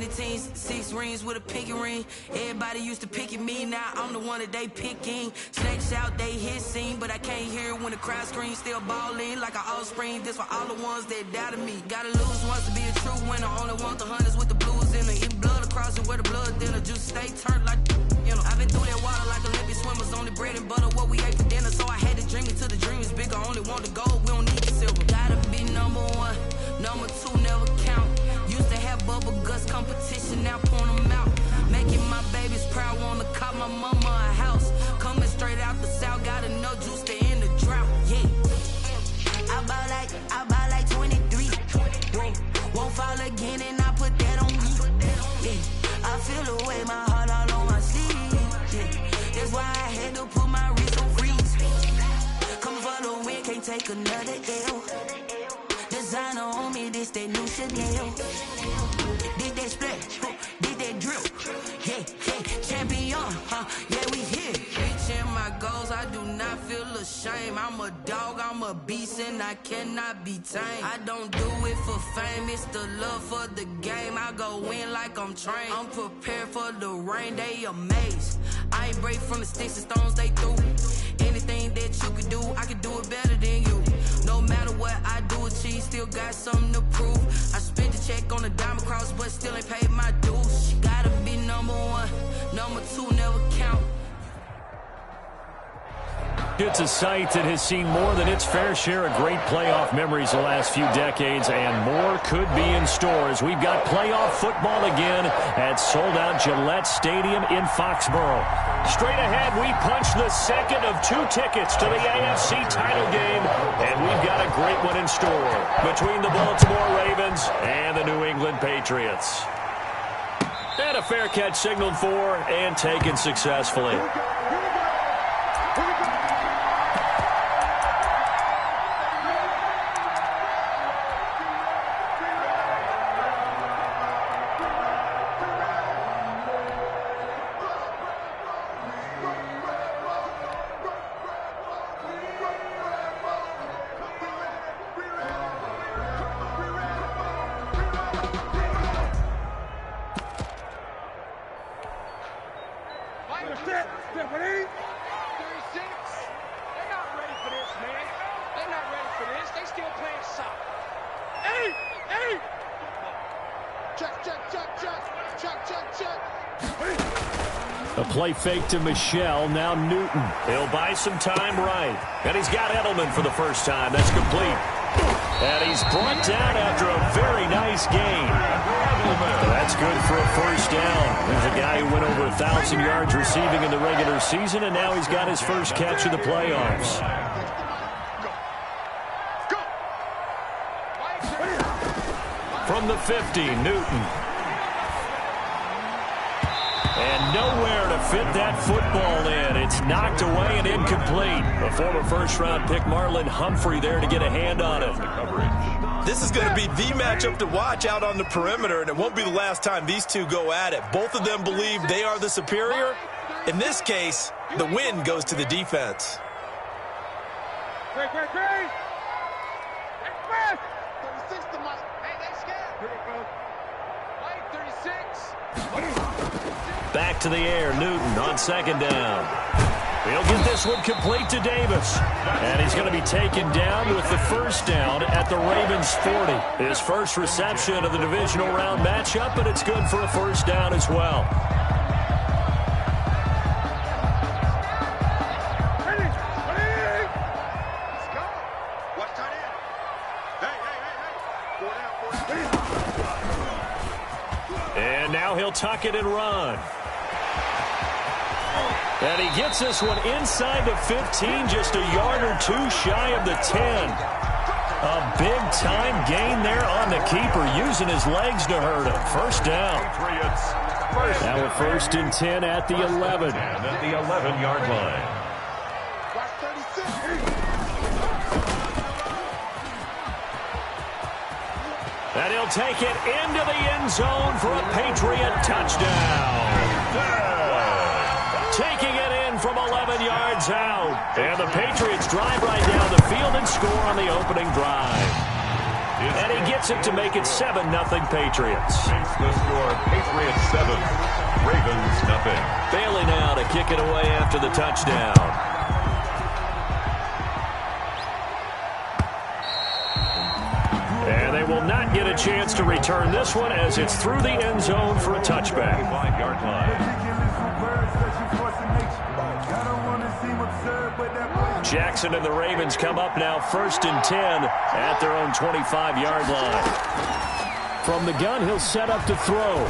18s, 6 rings with a pinky ring. Everybody used to pick at me, now I'm the one that they picking. Snakes out, they hit scene, but I can't hear it when the crowd screams. Still ballin' like an offspring, this for all the ones that doubted me. Gotta lose once to be a true winner, only want the hunters with the blues in it. Eat blood across it where the blood dinner, juice stay turned like, you know. I've been through that water like Olympic swimmers, only bread and butter, what we ate for dinner. So I had to drink it till the dream is bigger, only want the gold, we don't need the silver. Gotta be number one, number two never count. Used to have bubble guts competition, now point them out. Making my babies proud, wanna cop my mama a house. Coming straight out the south, got enough juice to end the drought, yeah. I buy like 23. Whoa, won't fall again and I put that on me. Yeah, I feel the way, my heart all on my sleeve. Yeah, that's why I had to put my wrist on freeze. Coming for the win, can't take another L. Designer on me, this that new Chanel. Did that split, did that drip. Yeah, yeah, champion, yeah, we here. Reaching my goals, I do not feel ashamed. I'm a dog, I'm a beast, and I cannot be tamed. I don't do it for fame, it's the love for the game. I go in like I'm trained. I'm prepared for the rain, they amazed. I ain't break from the sticks and stones they threw. Anything that you could do, I could do it better than you. No matter what I do, achieve, still got something to prove. I spent the check on the diamond cross, but still ain't paid my dues. Gotta be number one, number two never count. It's a site that has seen more than its fair share of great playoff memories the last few decades, and more could be in store as we've got playoff football again at sold-out Gillette Stadium in Foxborough. Straight ahead, we punch the second of 2 tickets to the AFC title game, and we've got a great one in store between the Baltimore Ravens and the New England Patriots. And a fair catch signaled for and taken successfully. A play fake to Michelle, now Newton. He'll buy some time right. And he's got Edelman for the first time. That's complete. And he's brought down after a very nice gain. That's good for a first down. There's a guy who went over 1,000 yards receiving in the regular season, and now he's got his first catch of the playoffs. From the 50, Newton. And nowhere to fit that football in. It's knocked away and incomplete. A former first-round pick, Marlon Humphrey, there to get a hand on it. This is going to be the matchup to watch out on the perimeter, and it won't be the last time these two go at it. Both of them believe they are the superior. In this case, the win goes to the defense. Great. 36 to Mike. Hey, they scared. Mike, 36. Back to the air, Newton on second down. He'll get this one complete to Davis. And he's going to be taken down with the first down at the Ravens 40. His first reception of the divisional round matchup, but it's good for a first down as well. And now he'll tuck it and run. And he gets this one inside the 15, just a yard or two shy of the 10. A big-time gain there on the keeper, using his legs to hurt him. First down. Now a 1st and 10 at the 11. And at the 11-yard line. And he'll take it into the end zone for a Patriot touchdown. Taking it in from 11 yards out. And the Patriots drive right down the field and score on the opening drive. And he gets it to make it 7-0 Patriots. Makes the score Patriots 7, Ravens nothing. Bailey now to kick it away after the touchdown. And they will not get a chance to return this one as it's through the end zone for a touchback. 5-yard line. Jackson and the Ravens come up now 1st and 10 at their own 25-yard line. From the gun, he'll set up to throw.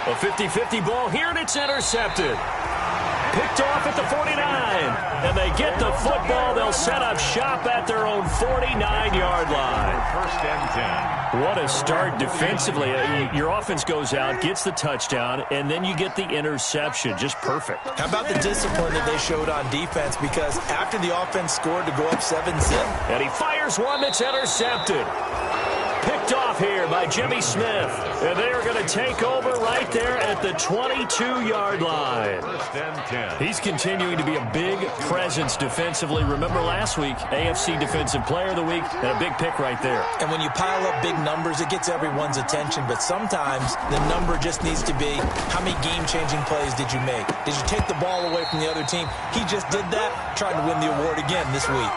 A 50-50 ball here, and it's intercepted. Picked off at the 49, and they get the football. They'll set up shop at their own 49-yard line. 1st and 10. What a start defensively. Your offense goes out, gets the touchdown, and then you get the interception. Just perfect. How about the discipline that they showed on defense? Because after the offense scored to go up 7-0. And he fires one that's intercepted. Picked off here by Jimmy Smith. And they are going to take over right there at the 22-yard line. 1st and 10. He's continuing to be a big presence defensively. Remember last week, AFC Defensive Player of the Week, and a big pick right there. And when you pile up big numbers, it gets everyone's attention. But sometimes the number just needs to be, how many game-changing plays did you make? Did you take the ball away from the other team? He just did that, tried to win the award again this week.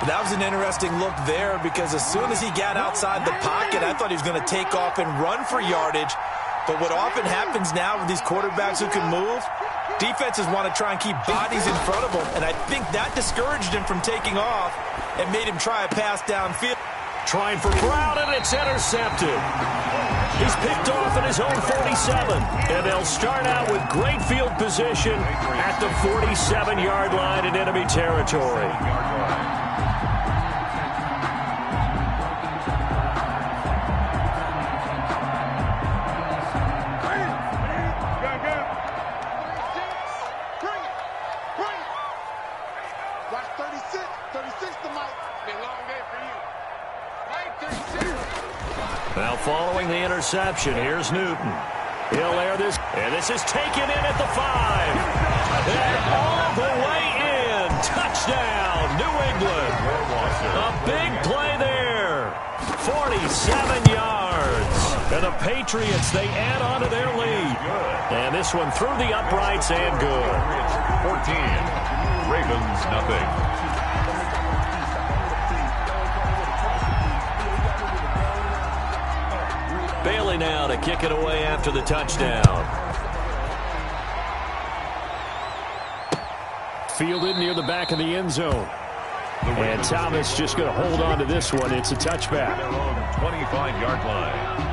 That was an interesting look there because as soon as he got outside the pocket, I thought he was going to take off and run for yardage. But what often happens now with these quarterbacks who can move, defenses want to try and keep bodies in front of them. And I think that discouraged him from taking off and made him try a pass downfield. Trying for Brown, and it's intercepted. He's picked off at his own 47. And they'll start out with great field position at the 47-yard line in enemy territory. Now following the interception, here's Newton. He'll air this, and this is taken in at the 5. And all the way in. Touchdown, New England. A big play there. 47 yards. And the Patriots, they add on to their lead. And this one through the uprights and good. 14, Ravens nothing. Bailey now to kick it away after the touchdown. Fielded near the back of the end zone. And Thomas just going to hold on to this one. It's a touchback. Their own 25-yard line.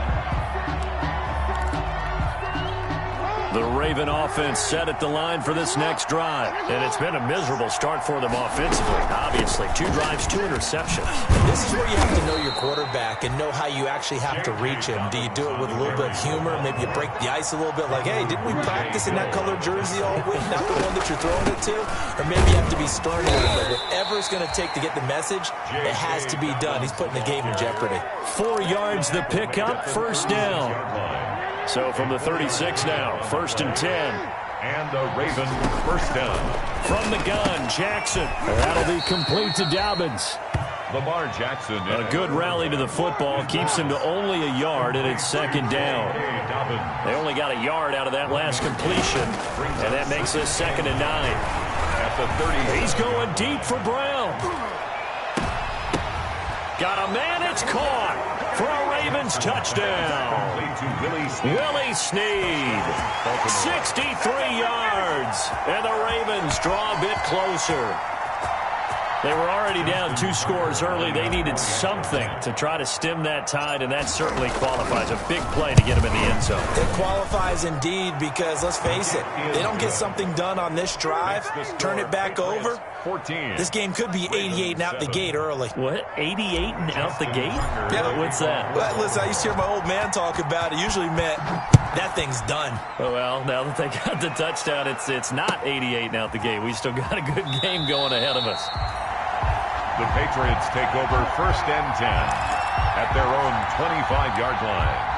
The Raven offense set at the line for this next drive. And it's been a miserable start for them offensively. Obviously, 2 drives, 2 interceptions. This is where you have to know your quarterback and know how you actually have to reach him. Do you do it with a little bit of humor? Maybe you break the ice a little bit like, hey, didn't we practice in that colored jersey all week? Not the one that you're throwing it to? Or maybe you have to be stern a little bit. Whatever it's going to take to get the message, it has to be done. He's putting the game in jeopardy. 4 yards the pickup, first down. So from the 36 now, 1st and 10. And the Ravens first down. From the gun, Jackson. That'll be complete to Dobbins. Lamar Jackson. A good rally to the football keeps him to only a yard, and it's 2nd down. They only got a yard out of that last completion, and that makes this 2nd and 9. At the 30. He's going deep for Brown. Got a man, it's caught for a Ravens touchdown. Willie Snead, 63 yards, and the Ravens draw a bit closer. They were already down 2 scores early. They needed something to try to stem that tide, and that certainly qualifies. A big play to get them in the end zone. It qualifies indeed because, let's face it, they don't get something done on this drive, turn it back over. 14. This game could be 88 and out the gate early. What? 88 and out the gate? Yeah. What's that? Well, listen, I used to hear my old man talk about it. Usually meant that thing's done. Well, now that they got the touchdown, it's not 88 and out the gate. We still got a good game going ahead of us. The Patriots take over 1st and 10 at their own 25-yard line.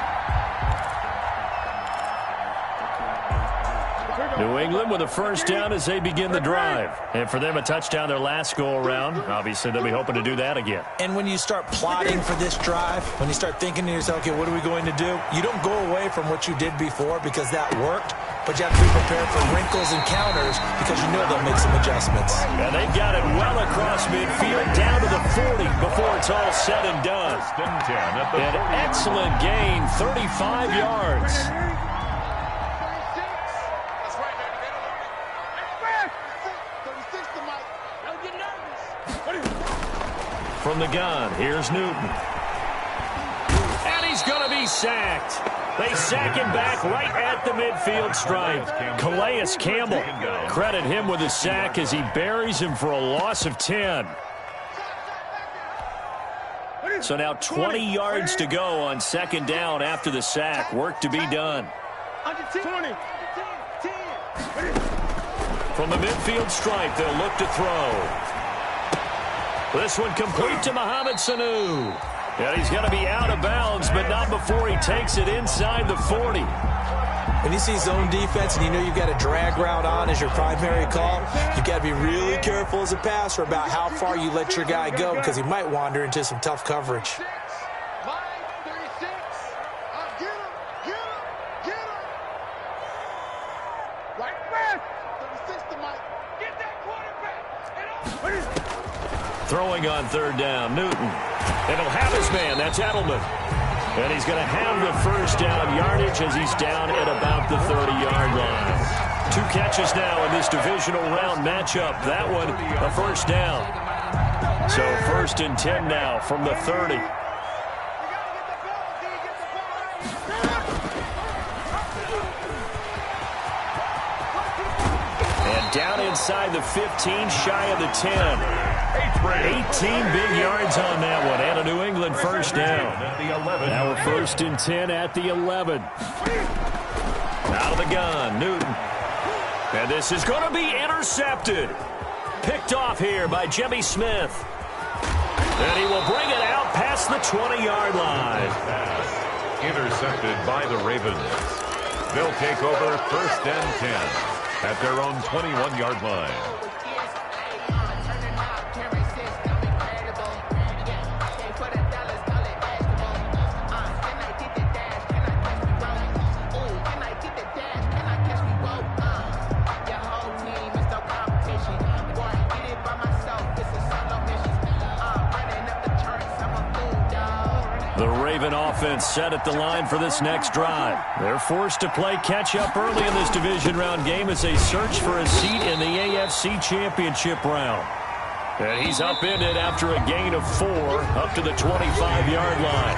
New England with a first down as they begin the drive. And for them, a touchdown their last go-around. Obviously, they'll be hoping to do that again. And when you start plotting for this drive, when you start thinking to yourself, okay, what are we going to do? You don't go away from what you did before because that worked, but you have to be prepared for wrinkles and counters because you know they'll make some adjustments. And they've got it well across midfield, down to the 40 before it's all said and done. An excellent gain, 35 yards. From the gun, here's Newton. And he's going to be sacked. They sack him back right at the midfield stripe. Calais Campbell, credit him with a sack as he buries him for a loss of 10. So now 20 yards to go on second down after the sack. Work to be done. From the midfield stripe, they'll look to throw. This one complete to Mohamed Sanu. And he's going to be out of bounds, but not before he takes it inside the 40. When you see zone defense and you know you've got a drag route on as your primary call, you've got to be really careful as a passer about how far you let your guy go because he might wander into some tough coverage. Throwing on third down, Newton. And he'll have his man, that's Edelman. And he's going to have the first down yardage as he's down at about the 30-yard line. 2 catches now in this divisional round matchup. That one, a first down. So 1st and 10 now from the 30. And down inside the 15, shy of the 10. 18 big yards on that one, and a New England first down. Now we're 1st and 10 at the 11. Out of the gun, Newton. And this is going to be intercepted. Picked off here by Jimmy Smith. And he will bring it out past the 20-yard line. Intercepted by the Ravens. They'll take over 1st and 10 at their own 21-yard line. Offense set at the line for this next drive. They're forced to play catch-up early in this division round game as they search for a seat in the AFC Championship round. And he's upended after a gain of 4 up to the 25-yard line.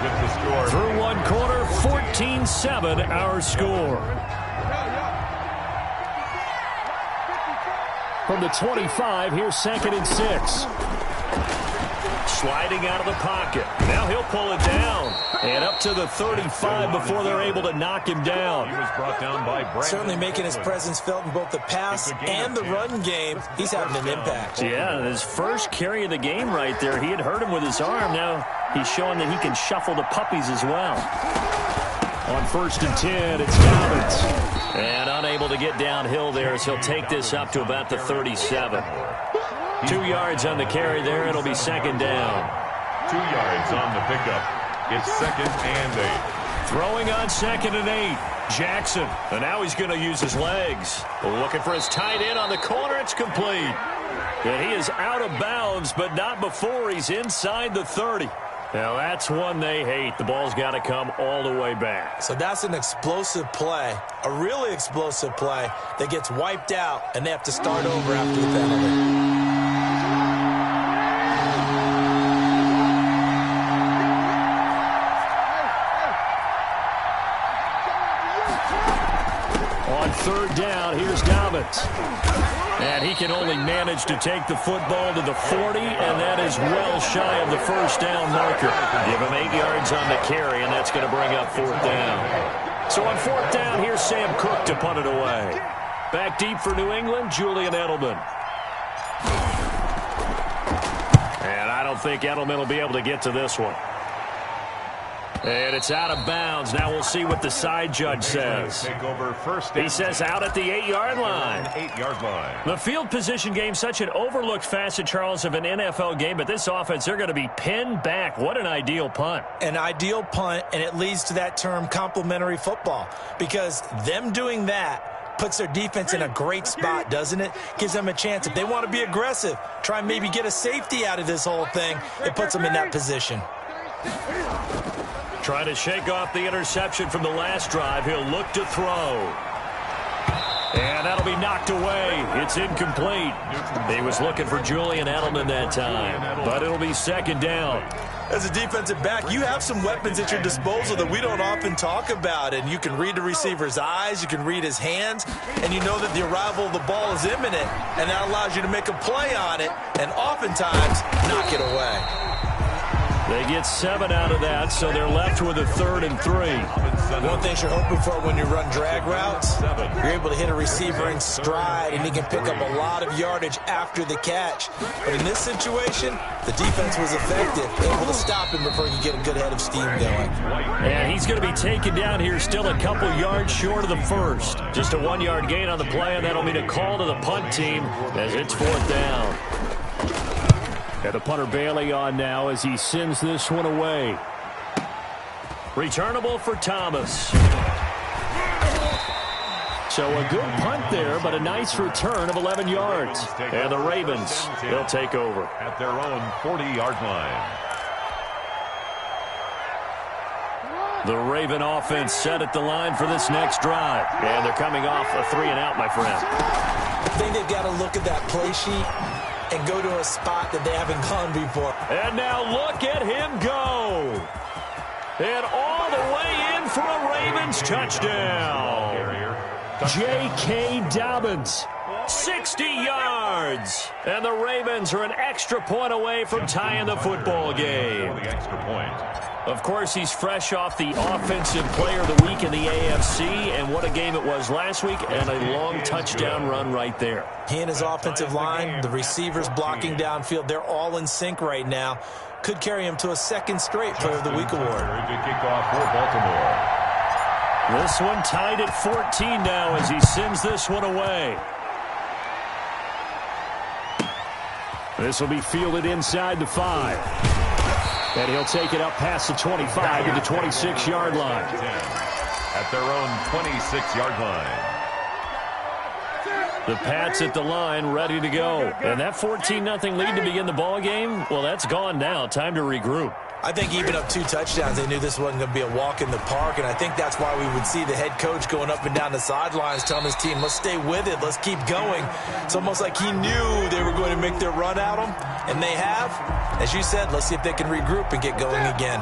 With the score. Through one quarter, 14-7 our score. From the 25, here's 2nd and 6. Sliding out of the pocket. Now he'll pull it down. And up to the 35 before they're able to knock him down. He was brought down by Brandon. Certainly making his presence felt in both the pass and the run game. He's having an impact. Yeah, his first carry of the game right there. He had hurt him with his arm. Now he's showing that he can shuffle the puppies as well. On 1st and 10, it's Dobbins. And unable to get downhill there as he'll take this up to about the 37. 2 yards on the carry there. It'll be 2nd down. 2 yards on the pickup. It's 2nd and 8. Throwing on 2nd and 8. Jackson. And now he's going to use his legs. Looking for his tight end on the corner. It's complete. And he is out of bounds, but not before he's inside the 30. Now that's one they hate. The ball's got to come all the way back. So that's an explosive play, a really explosive play that gets wiped out, and they have to start over after the penalty. On 3rd down, here's Dobbins. And he can only manage to take the football to the 40, and that is well shy of the first down marker. Give him 8 yards on the carry, and that's going to bring up 4th down. So on 4th down, here's Sam Cook to punt it away. Back deep for New England, Julian Edelman. And I don't think Edelman will be able to get to this one. And it's out of bounds. Now we'll see what the side judge says. Take over first. He says out at the 8-yard line. 8-yard line. The field position game, such an overlooked facet, Charles, of an NFL game, but this offense, they're going to be pinned back. What an ideal punt. An ideal punt, and it leads to that term complementary football, because them doing that puts their defense in a great spot, doesn't it? Gives them a chance. If they want to be aggressive, try and maybe get a safety out of this whole thing, it puts them in that position. Trying to shake off the interception from the last drive. He'll look to throw. And that'll be knocked away. It's incomplete. He was looking for Julian Edelman that time, but it'll be second down. As a defensive back, you have some weapons at your disposal that we don't often talk about, and you can read the receiver's eyes, you can read his hands, and you know that the arrival of the ball is imminent, and that allows you to make a play on it and oftentimes knock it away. They get 7 out of that, so they're left with a 3rd and 3. One thing you're hoping for when you run drag routes, you're able to hit a receiver in stride, and he can pick up a lot of yardage after the catch. But in this situation, the defense was effective, able to stop him before he could get a good head of steam going. And he's going to be taken down here, still a couple yards short of the first. Just a 1-yard gain on the play, and that'll mean a call to the punt team as it's 4th down. And the punter Bailey on now as he sends this one away. Returnable for Thomas. So a good punt there, but a nice return of 11 yards. And the Ravens, they'll take over. At their own 40-yard line. The Raven offense set at the line for this next drive. And they're coming off a 3-and-out, my friend. I think they've got to look at that play sheet and go to a spot that they haven't gone before. And now look at him go. And all the way in for a Ravens touchdown. J.K. Dobbins, 60 yards. And the Ravens are an extra point away from tying the football game. The extra point. Of course, he's fresh off the Offensive Player of the Week in the AFC, and what a game it was last week, and a long touchdown run right there. He and his offensive line, the receivers blocking downfield, they're all in sync right now. Could carry him to a 2nd straight Player of the Week award. Good kickoff for Baltimore. This one tied at 14 now as he sends this one away. This will be fielded inside the 5. And he'll take it up past the 25 to the 26-yard line. At their own 26-yard line. The Pats at the line, ready to go. And that 14-0 lead to begin the ball game, well, that's gone now. Time to regroup. I think even up 2 touchdowns, they knew this wasn't going to be a walk in the park, and I think that's why we would see the head coach going up and down the sidelines telling his team, let's stay with it, let's keep going. It's almost like he knew they were going to make their run at him, and they have. As you said, let's see if they can regroup and get going again.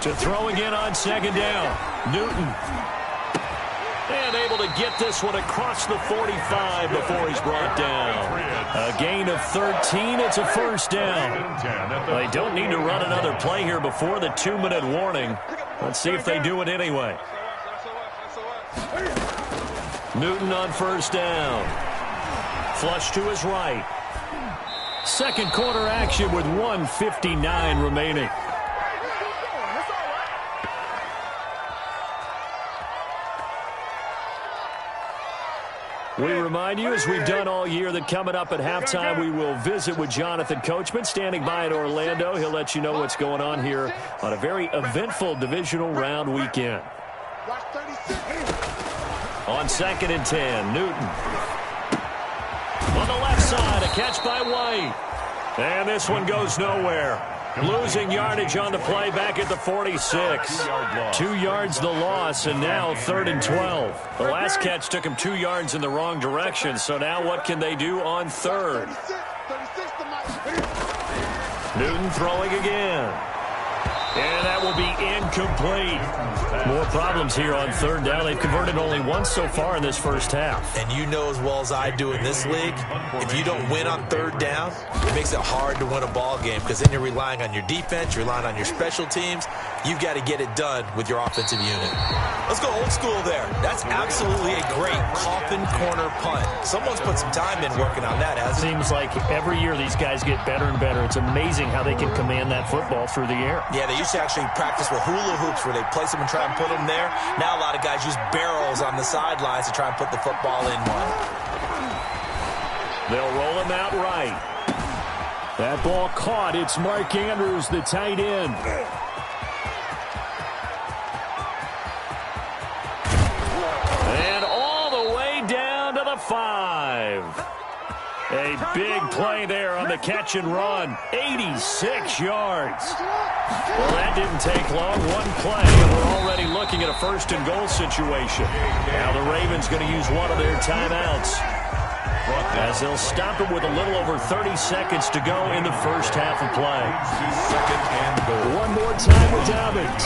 To throw again on 2nd down, Newton. And able to get this one across the 45 before he's brought down. A gain of 13. It's a 1st down. They don't need to run another play here before the 2-minute warning. Let's see if they do it anyway. Newton on 1st down. Flush to his right. 2nd quarter action with 1:59 remaining. We remind you, as we've done all year, that coming up at halftime, we will visit with Jonathan Coachman, standing by in Orlando. He'll let you know what's going on here on a very eventful divisional round weekend. On 2nd and 10, Newton. On the left side, a catch by White. And this one goes nowhere. Losing yardage on the play back at the 46. 2 yards the loss, and now 3rd and 12. The last catch took him 2 yards in the wrong direction, so now what can they do on 3rd? Newton throwing again. And that will be incomplete. More problems here on third down. They've converted only once so far in this first half. And you know as well as I do in this league, if you don't win on third down, it makes it hard to win a ball game because then you're relying on your defense, you're relying on your special teams. You've got to get it done with your offensive unit. Let's go old school there. That's absolutely a great coffin corner punt. Someone's put some time in working on that, hasn't it? Seems like every year these guys get better and better. It's amazing how they can command that football through the air. Yeah, they used to actually practice with hula hoops where they place them and try and put them there. Now a lot of guys use barrels on the sidelines to try and put the football in one. They'll roll him out right. That ball caught. It's Mark Andrews, the tight end. And all the way down to the 5. A big play there on the catch and run. 86 yards. Well, that didn't take long. One play, and we're already looking at a first and goal situation. Now the Ravens going to use one of their timeouts, as they'll stop it with a little over 30 seconds to go in the first half of play. One more time with Dobbins.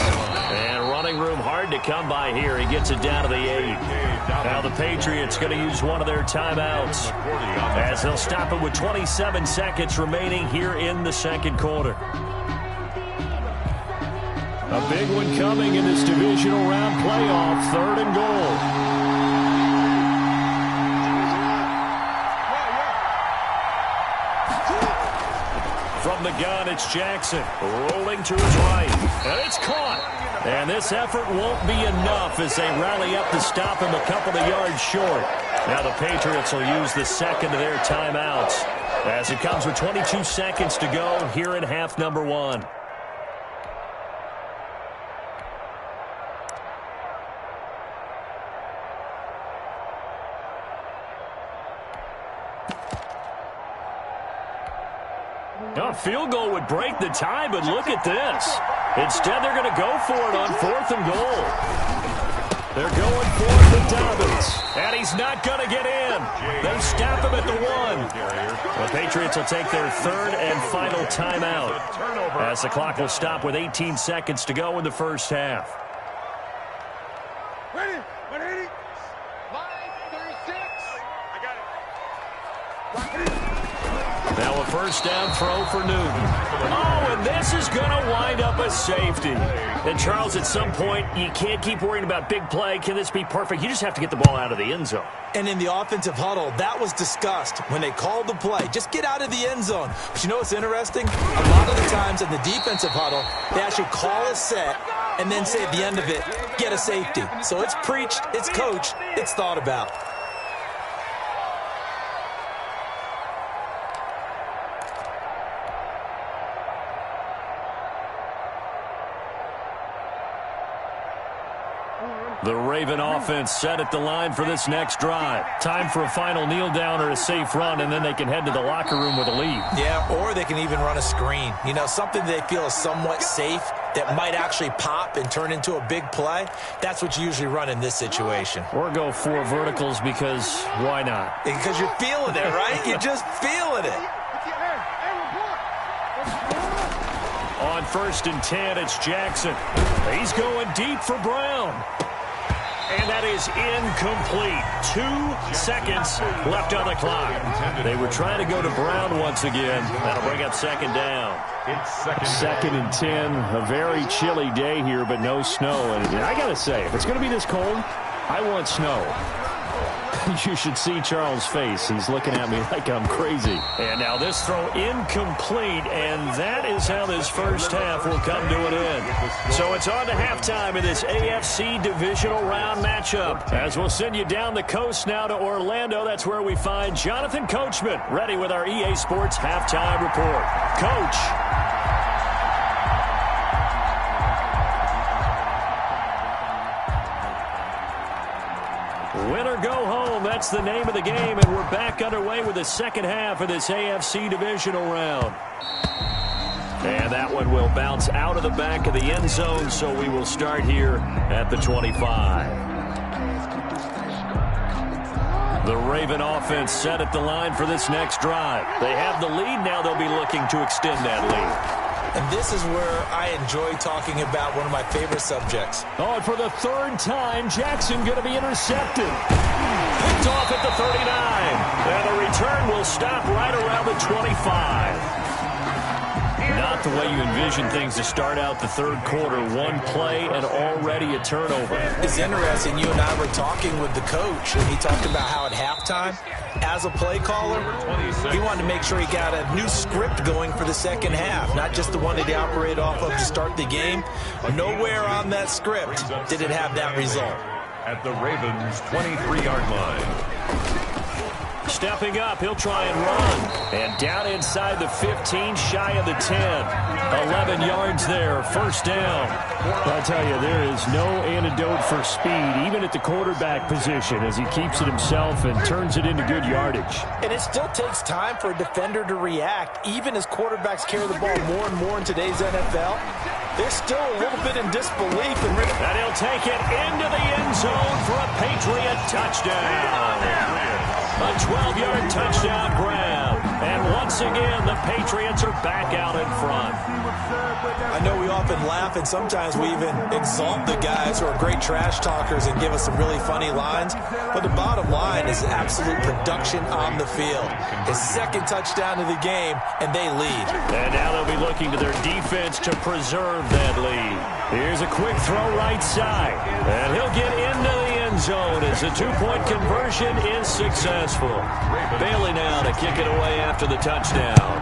And running room hard to come by here. He gets it down to the 8. Now the Patriots going to use one of their timeouts, as they'll stop it with 27 seconds remaining here in the second quarter. A big one coming in this divisional round playoff, third and goal. From the gun, it's Jackson, rolling to his right, and it's caught. And this effort won't be enough as they rally up to stop him a couple of yards short. Now the Patriots will use the second of their timeouts, as it comes with 22 seconds to go here in half number 1. A field goal would break the tie, but look at this. Instead, they're going to go for it on 4th and goal. They're going for it with Dobbins, and he's not going to get in. They stop him at the 1. The Patriots will take their third and final timeout, as the clock will stop with 18 seconds to go in the first half. Ready? 180. Line 36. I got it. Now a first down throw for Newton. Oh, and this is going to wind up a safety. And Charles, at some point, you can't keep worrying about big play. Can this be perfect? You just have to get the ball out of the end zone. And in the offensive huddle, that was discussed when they called the play. Just get out of the end zone. But you know what's interesting? A lot of the times in the defensive huddle, they actually call a set and then say at the end of it, get a safety. So it's preached, it's coached, it's thought about. The Raven offense set at the line for this next drive. Time for a final kneel down or a safe run, and then they can head to the locker room with a lead. Yeah, or they can even run a screen. You know, something they feel is somewhat safe that might actually pop and turn into a big play. That's what you usually run in this situation. Or go 4 verticals, because why not? Because you're feeling it, right? You're just feeling it. On 1st and 10, it's Jackson. He's going deep for Brown. And that is incomplete. 2 seconds left on the clock. They were trying to go to Brown once again. That'll bring up second down. Second and 10. A very chilly day here, but no snow. And I got to say, if it's going to be this cold, I want snow. You should see Charles' face. He's looking at me like I'm crazy. And now this throw incomplete, and that is how this first half will come to an end. So it's on to halftime in this AFC divisional round matchup. As we'll send you down the coast now to Orlando, that's where we find Jonathan Coachman, ready with our EA Sports halftime report. Coach. Win or go home, that's the name of the game, and we're back underway with the second half of this AFC divisional round. And that one will bounce out of the back of the end zone, so we will start here at the 25. The Raven offense set at the line for this next drive. They have the lead, now they'll be looking to extend that lead. And this is where I enjoy talking about one of my favorite subjects. Oh, and for the third time, Jackson going to be intercepted. Picked off at the 39. And the return will stop right around the 25. Not the way you envision things to start out the third quarter. One play and already a turnover. It's interesting. You and I were talking with the coach, and he talked about how at halftime, as a play caller, he wanted to make sure he got a new script going for the second half, not just the one that he operated off of to start the game. Nowhere on that script did it have that result. At the Ravens' 23-yard line. Stepping up, he'll try and run. And down inside the 15, shy of the 10. 11 yards there, first down. I'll tell you, there is no antidote for speed, even at the quarterback position, as he keeps it himself and turns it into good yardage. And it still takes time for a defender to react, even as quarterbacks carry the ball more and more in today's NFL. They're still a little bit in disbelief. And he'll take it into the end zone for a Patriot touchdown. A 12-yard touchdown grab. And once again, the Patriots are back out in front. I know we often laugh, and sometimes we even exalt the guys who are great trash talkers and give us some really funny lines. But the bottom line is absolute production on the field. His second touchdown of the game, and they lead. And now they'll be looking to their defense to preserve that lead. Here's a quick throw right side. And he'll get into the end zone as a two-point conversion is successful. Bailey now to kick it away after the touchdown.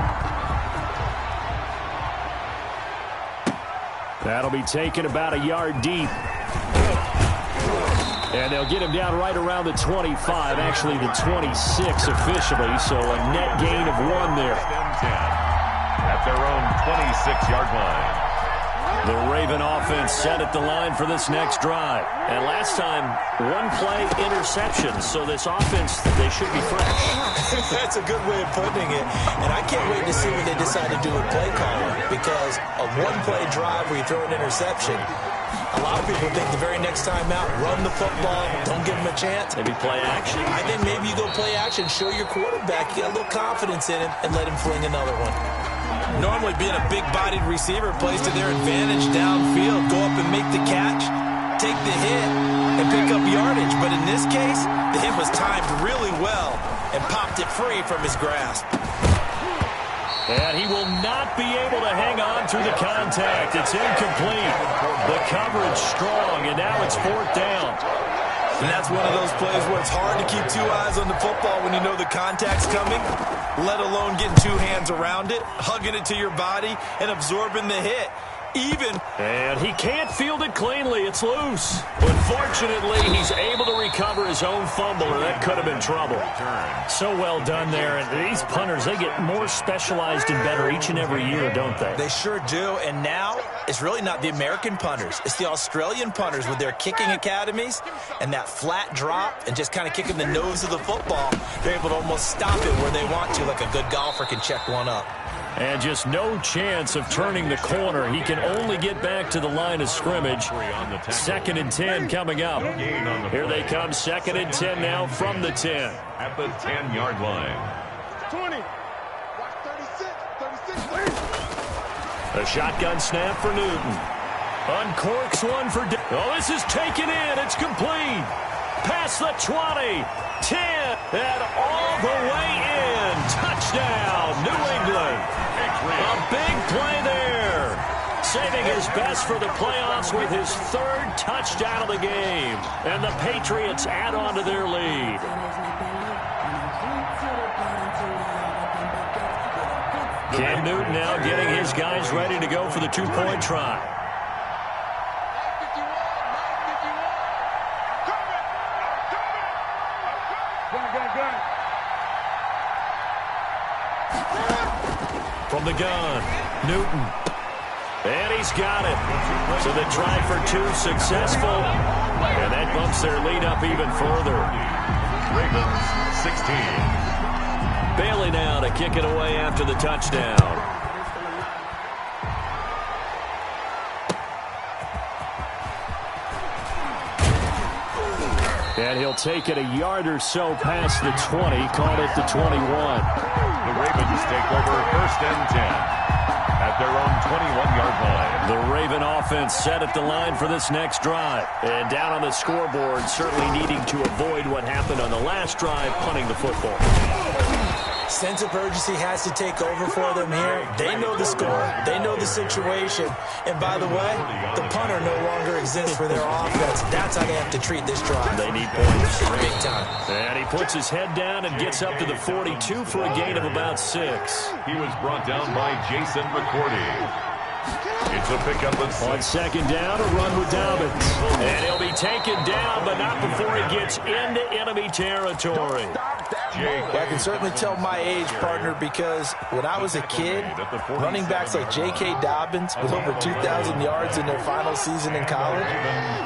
That'll be taken about a yard deep. And they'll get him down right around the 25, actually the 26 officially, so a net gain of 1 there. At their own 26-yard line. The Raven offense set at the line for this next drive. And last time, one play interception. So this offense, they should be fresh. That's a good way of putting it. And I can't wait to see what they decide to do with play calling. Because a one-play drive where you throw an interception, a lot of people think the very next time out, run the football, don't give them a chance. Maybe play action. I think maybe you go play action, show your quarterback, you got a little confidence in him, and let him fling another one. Normally being a big-bodied receiver plays to their advantage downfield. Go up and make the catch, take the hit, and pick up yardage. But in this case, the hit was timed really well and popped it free from his grasp. And he will not be able to hang on through the contact. It's incomplete. The coverage strong, and now it's 4th down. And that's one of those plays where it's hard to keep 2 eyes on the football when you know the contact's coming, let alone getting 2 hands around it, hugging it to your body, and absorbing the hit. And he can't field it cleanly. It's loose. But fortunately, he's able to recover his own fumble, or that could have been trouble. So well done there. And these punters, they get more specialized and better each and every year, don't they? They sure do. And now, it's really not the American punters. It's the Australian punters with their kicking academies and that flat drop and just kind of kicking the nose of the football. They're able to almost stop it where they want to, like a good golfer can check one up. And just no chance of turning the corner. He can only get back to the line of scrimmage. 2nd and 10 coming up. Here they come, 2nd and 10 now from the 10. At the 10-yard line. 20. 36. A shotgun snap for Newton. Uncorks one for... Oh, this is taken in. It's complete. Past the 20. 10. And all the way in. Touchdown, New England. A big play there. Saving his best for the playoffs with his 3rd touchdown of the game. And the Patriots add on to their lead. Cam Newton now getting his guys ready to go for the 2-point try. From the gun, Newton. And he's got it. So the try for 2 successful. And that bumps their lead up even further. Ravens 16. Bailey now to kick it away after the touchdown. And he'll take it a yard or so past the 20, called it the 21. The Ravens take over 1st and 10 at their own 21-yard line. The Raven offense set at the line for this next drive. And down on the scoreboard, certainly needing to avoid what happened on the last drive, punting the football. Sense of urgency has to take over for them here. They know the score. They know the situation. And by the way, the punter no longer exists for their offense. That's how they have to treat this drive. They need points. Big time. And he puts his head down and gets up to the 42 for a gain of about 6. He was brought down by Jason McCourty. It's a pickup of 6. On second down, a run with Dobbins. And he'll be taken down, but not before he gets into enemy territory. I can certainly tell my age, partner, because when I was a kid, running backs like J.K. Dobbins with over 2,000 yards in their final season in college,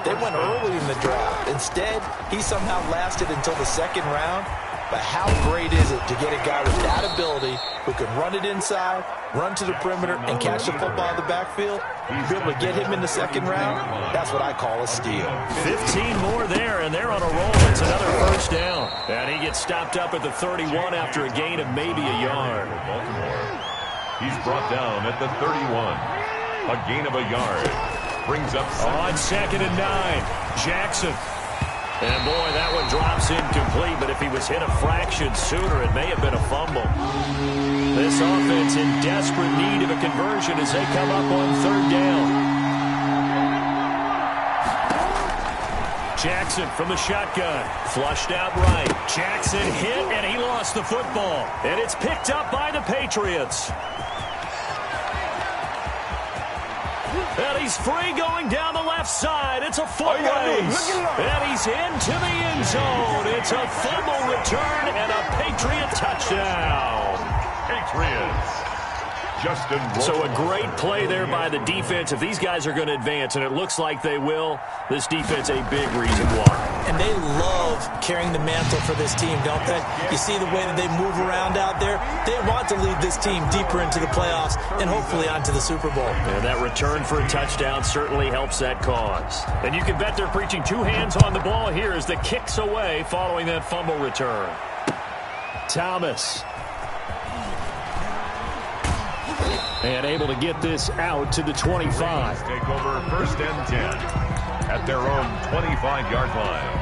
they went early in the draft. Instead, he somehow lasted until the second round. But how great is it to get a guy with that ability who can run it inside, run to the perimeter, and catch the football in the backfield? Be able to get him in the second round? That's what I call a steal. 15 more there, and they're on a roll. It's another first down. And he gets stopped up at the 31 after a gain of maybe a yard. He's brought down at the 31. A gain of a yard. Brings up on second and 9. Jackson. And, boy, that one drops incomplete, but if he was hit a fraction sooner, it may have been a fumble. This offense in desperate need of a conversion as they come up on third down. Jackson from the shotgun. Flushed out right. Jackson hit, and he lost the football. And it's picked up by the Patriots. And he's free going down the left side. It's a foot race. And he's into the end zone. It's a fumble return and a Patriot touchdown. Patriots. So a great play there by the defense. If these guys are going to advance, and it looks like they will, this defense a big reason why. And they love carrying the mantle for this team, don't they? You see the way that they move around out there? They want to lead this team deeper into the playoffs and hopefully onto the Super Bowl. And that return for a touchdown certainly helps that cause. And you can bet they're preaching two hands on the ball here as the kick's away following that fumble return. Thomas. And able to get this out to the 25. Take over first and 10 at their own 25-yard line.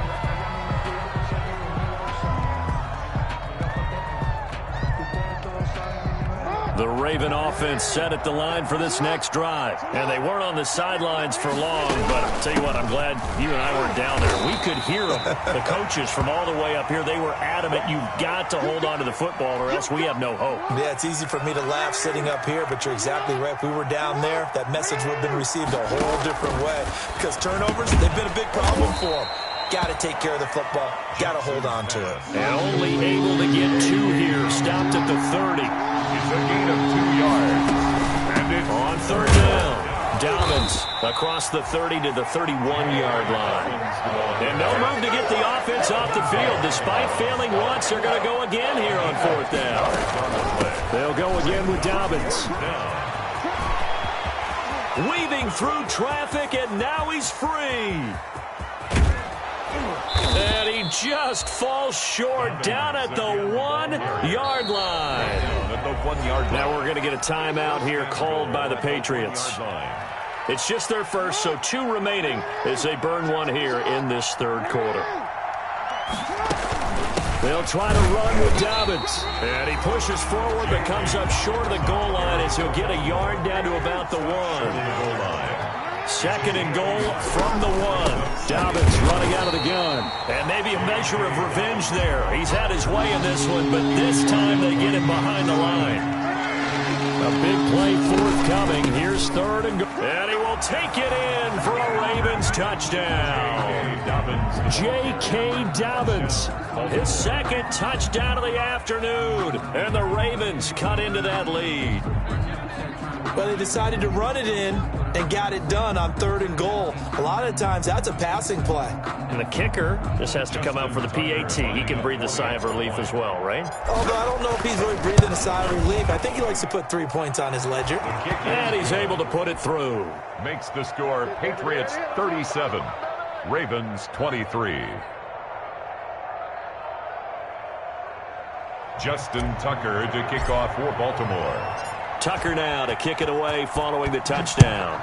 The Raven offense set at the line for this next drive. And they weren't on the sidelines for long, but I'll tell you what, I'm glad you and I weren't down there. We could hear them. The coaches from all the way up here, they were adamant, you've got to hold on to the football or else we have no hope. Yeah, it's easy for me to laugh sitting up here, but you're exactly right. If we were down there, that message would have been received a whole different way. Because turnovers, they've been a big problem for them. Got to take care of the football. Got to hold on to it. And only able to get 2 here. Stopped at the 30. It's a gain of 2 yards. And it's on third down. Dobbins across the 30 to the 31-yard line. And no move to get the offense off the field. Despite failing once, they're going to go again here on fourth down. They'll go again with Dobbins. Weaving through traffic, and now he's free. And he just falls short down at the 1-yard line. Now we're going to get a timeout here called by the Patriots. It's just their first, so 2 remaining as they burn one here in this third quarter. They'll try to run with Dobbins. And he pushes forward but comes up short of the goal line as he'll get a yard down to about the 1. Second and goal from the 1. Dobbins running out of the gun. And maybe a measure of revenge there. He's had his way in this one, but this time they get him behind the line. A big play forthcoming. Here's third and goal. And he will take it in for a Ravens touchdown. J.K. Dobbins. His second touchdown of the afternoon. And the Ravens cut into that lead. Well, they decided to run it in and got it done on third and goal. A lot of times, that's a passing play. And the kicker just has to come out for the PAT. He can breathe a sigh of relief as well, right? Although I don't know if he's really breathing a sigh of relief. I think he likes to put 3 points on his ledger. And he's able to put it through. Makes the score Patriots 37, Ravens 23. Justin Tucker to kick off for Baltimore. Tucker now to kick it away following the touchdown.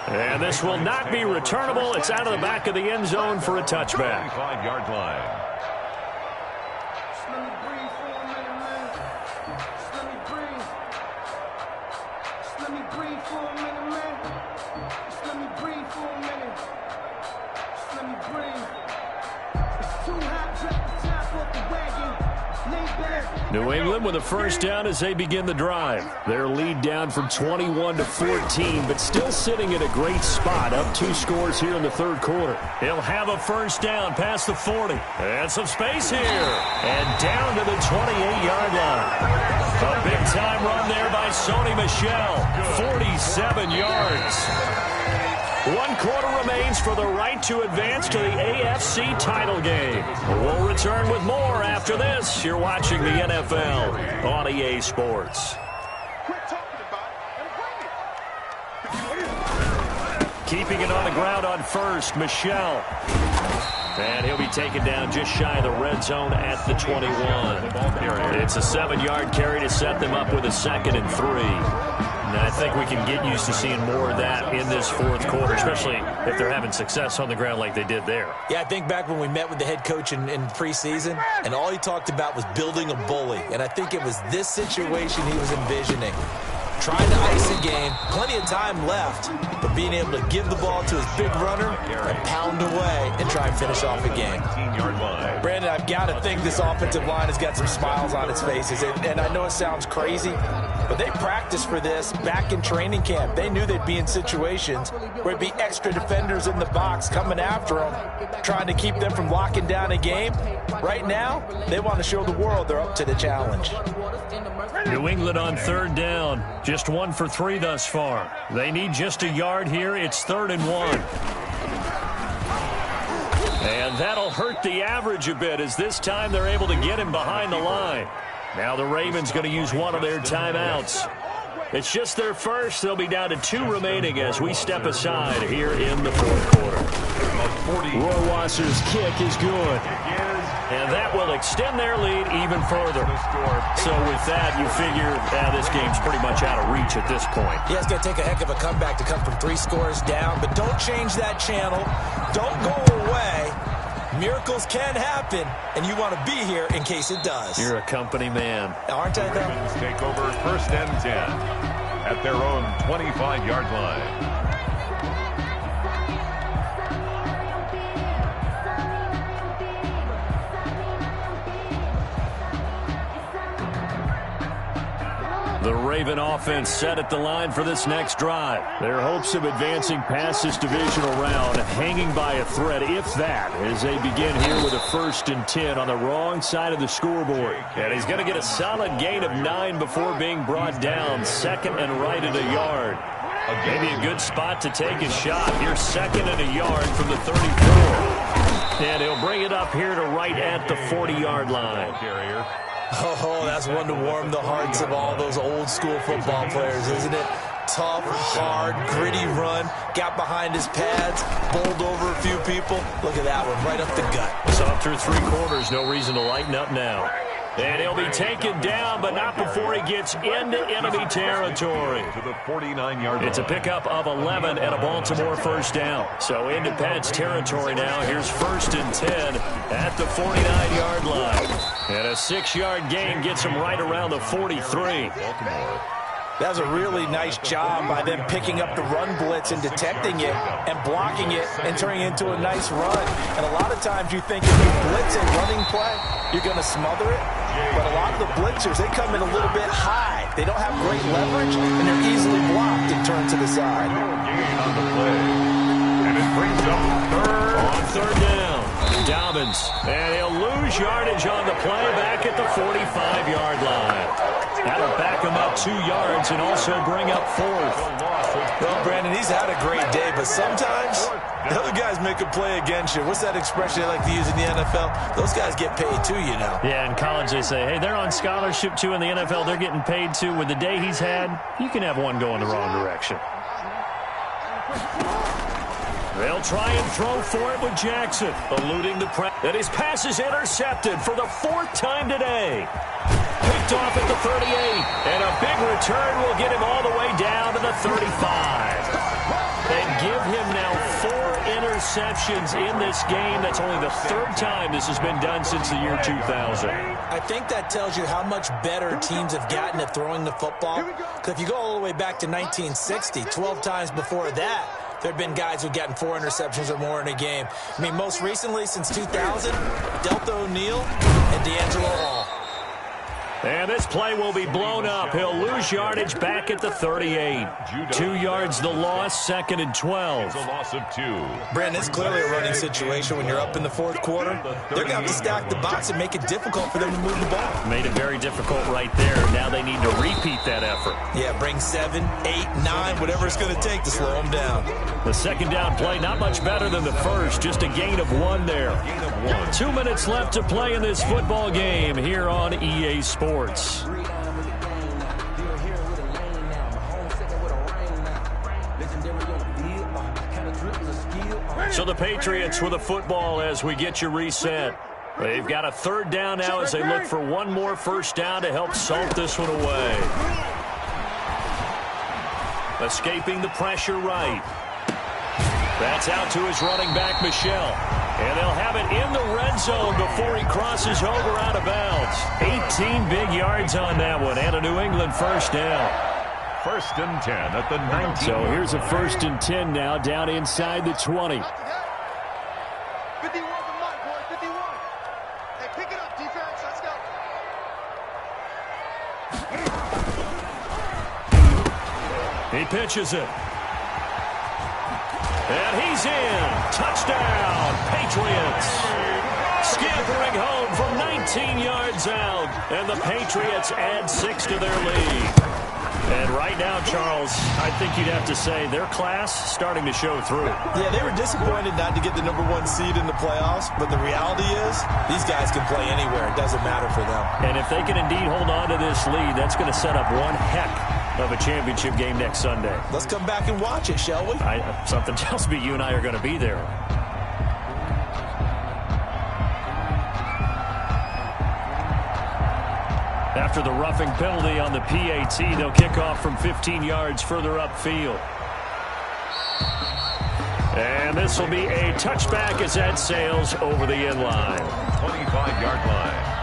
And this will not be returnable. It's out of the back of the end zone for a touchback. 25-yard line. New England with a first down as they begin the drive. Their lead down from 21 to 14, but still sitting at a great spot, up 2 scores here in the third quarter. He'll have a first down past the 40. And some space here. And down to the 28-yard line. A big-time run there by Sony Michel. 47 yards. 1 quarter remains for the right to advance to the AFC title game. We'll return with more after this. You're watching the NFL on EA Sports. Keeping it on the ground on first, Michel. And he'll be taken down just shy of the red zone at the 21. It's a 7-yard carry to set them up with a 2nd and 3. And I think we can get used to seeing more of that in this fourth quarter, especially if they're having success on the ground like they did there. Yeah, I think back when we met with the head coach in preseason, and all he talked about was building a bully. And I think it was this situation he was envisioning. Trying to ice a game, plenty of time left, but being able to give the ball to his big runner and pound away and try and finish off a game. Brandon, I've got to think this offensive line has got some smiles on its faces, and I know it sounds crazy, but they practiced for this back in training camp. They knew they'd be in situations where it'd be extra defenders in the box coming after them, trying to keep them from locking down a game. Right now, they want to show the world they're up to the challenge. New England on third down. Just 1 for 3 thus far. They need just a yard here. It's 3rd and 1. And that'll hurt the average a bit as this time they're able to get him behind the line. Now the Ravens going to use one of their timeouts. It's just their first. They'll be down to 2 remaining as we step aside here in the fourth quarter. Rohrwasser's kick is good. And that will extend their lead even further. So with that, you figure this game's pretty much out of reach at this point. Yeah, it's going to take a heck of a comeback to come from 3 scores down, but don't change that channel. Don't go away. Miracles can happen, and you want to be here in case it does. You're a company man. Aren't I, though? Take over 1st and 10 at their own 25-yard line. The Raven offense set at the line for this next drive. Their hopes of advancing past this divisional round hanging by a thread, if that, as they begin here with a 1st and 10 on the wrong side of the scoreboard. And he's going to get a solid gain of 9 before being brought down. 2nd and right at a yard. Maybe a good spot to take a shot. Here's 2nd and a yard from the 34. And he'll bring it up here to right at the 40-yard line. Oh, that's one to warm the hearts of all those old-school football players, isn't it? Tough, hard, gritty run. Got behind his pads, bowled over a few people. Look at that one, right up the gut. So through 3 quarters, no reason to lighten up now. And he'll be taken down, but not before he gets into enemy territory. To the 49-yard line. It's a pickup of 11 and a Baltimore first down. So into Pats territory now. Here's 1st and 10 at the 49-yard line. And a 6-yard gain gets him right around the 43. Baltimore. That was a really nice job by them picking up the run blitz and detecting it and blocking it and turning it into a nice run. And a lot of times you think if you blitz a running play, you're going to smother it. But a lot of the blitzers, they come in a little bit high. They don't have great leverage, and they're easily blocked and turned to the side. On the play. And it brings up 3rd. On 3rd down, Dobbins. And he'll lose yardage on the play back at the 45-yard line. That'll back him up 2 yards and also bring up 4th. Well, Brandon, he's had a great day, but sometimes the other guys make a play against you. What's that expression they like to use in the NFL? Those guys get paid too, you know. Yeah, in college they say, hey, they're on scholarship too. In the NFL, they're getting paid too. With the day he's had, you can have one go in the wrong direction. They'll try and throw for it with Jackson, eluding the press. And his pass is intercepted for the 4th time today. Picked off at the 38, and a big return will get him all the way down to the 35. And give him now 4 interceptions in this game. That's only the 3rd time this has been done since the year 2000. I think that tells you how much better teams have gotten at throwing the football. Because if you go all the way back to 1960, 12 times before that, there have been guys who've gotten 4 interceptions or more in a game. I mean, most recently, since 2000, Delta O'Neal and D'Angelo Hall. And this play will be blown up. He'll lose yardage back at the 38. 2 yards the loss, 2nd and 12. It's a loss of 2. Brandon, it's clearly a running situation when you're up in the 4th quarter. They're going to have to stack the box and make it difficult for them to move the ball. Made it very difficult right there. Now they need to repeat that effort. Yeah, bring 7, 8, 9, whatever it's going to take to slow them down. The 2nd down play, not much better than the 1st. Just a gain of 1 there. 2 minutes left to play in this football game here on EA Sports. So the Patriots with a football as we get you reset. They've got a 3rd down now as they look for 1 more 1st down to help salt this one away. Escaping the pressure right. That's out to his running back, Michel. And they'll have it in the red zone before he crosses over out of bounds. 18 big yards on that one, and a New England 1st down. 1st and 10 at the 19. So here's a 1st and 10 now, down inside the 20. 51 the mark, boy, 51. Hey, pick it up, defense, let's go. He pitches it. And he's in. Touchdown, Patriots. Scampering home from 19 yards out. And the Patriots add 6 to their lead. And right now, Charles, I think you'd have to say their class starting to show through. Yeah, they were disappointed not to get the #1 seed in the playoffs. But the reality is these guys can play anywhere. It doesn't matter for them. And if they can indeed hold on to this lead, that's going to set up one heck of a championship game next Sunday. Let's come back and watch it, shall we? Something tells me you and I are going to be there. After the roughing penalty on the PAT, they'll kick off from 15 yards further upfield. And this will be a touchback as that sails over the end line. 25-yard line.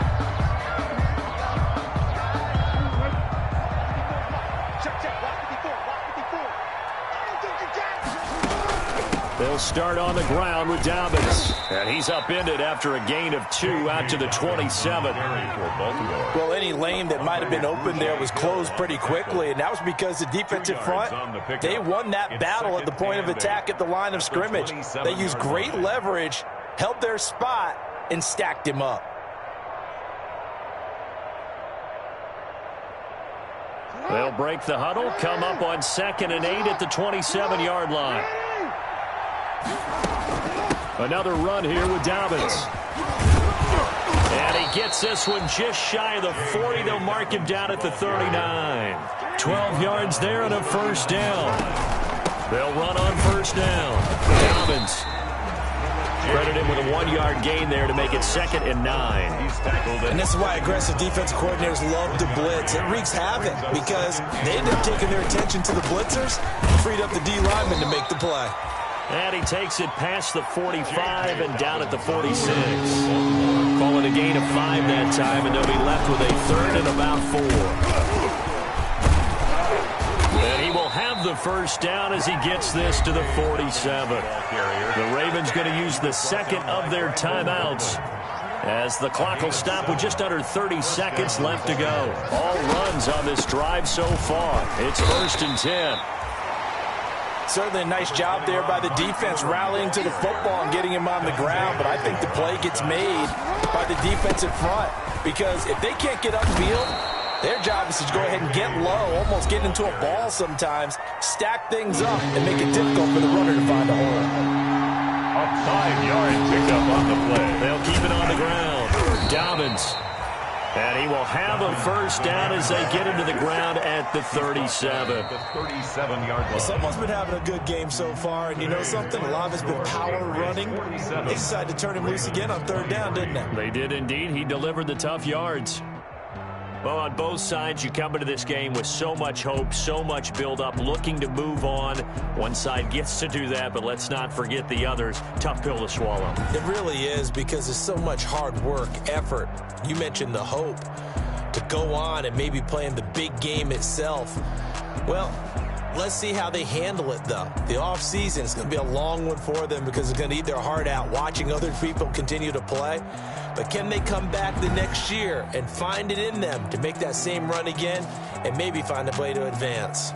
They'll start on the ground with Dobbins. And he's upended after a gain of 2 out to the 27. Well, any lane that might have been open there was closed pretty quickly, and that was because the defensive front, they won that battle at the point of attack at the line of scrimmage. They used great leverage, held their spot, and stacked him up. They'll break the huddle, come up on 2nd and 8 at the 27-yard line. Another run here with Dobbins. And he gets this one just shy of the 40. They'll mark him down at the 39. 12 yards there and a 1st down. They'll run on 1st down. Dobbins. Credit him with a 1-yard gain there to make it 2nd and 9. And this is why aggressive defensive coordinators love to blitz. It wreaks havoc because they end up taking their attention to the blitzers, freed up the D lineman to make the play. And he takes it past the 45 and down at the 46. Call it a gain of 5 that time, and they'll be left with a 3rd and about 4. And he will have the 1st down as he gets this to the 47. The Ravens going to use the 2nd of their timeouts as the clock will stop with just under 30 seconds left to go. All runs on this drive so far. It's 1st and 10. Certainly a nice job there by the defense rallying to the football and getting him on the ground, but I think the play gets made by the defensive front because if they can't get upfield, their job is to go ahead and get low, almost get into a ball sometimes, stack things up, and make it difficult for the runner to find a hole. A 5-yard pickup on the play. They'll keep it on the ground. Dobbins. And he will have a first down as they get into the ground at the 37. The 37-yard line. Well, someone's been having a good game so far, and you know something? A lot of it's been power running. They decided to turn him loose again on third down, didn't they? They did indeed. He delivered the tough yards. Well, on both sides, you come into this game with so much hope, so much build-up, looking to move on. One side gets to do that, but let's not forget the others. Tough pill to swallow. It really is, because there's so much hard work, effort. You mentioned the hope to go on and maybe play in the big game itself. Well, let's see how they handle it, though. The offseason is going to be a long one for them because it's going to eat their heart out watching other people continue to play. But can they come back the next year and find it in them to make that same run again and maybe find a way to advance?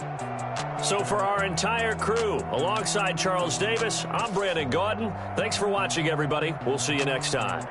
So for our entire crew, alongside Charles Davis, I'm Brandon Gaudin. Thanks for watching, everybody. We'll see you next time.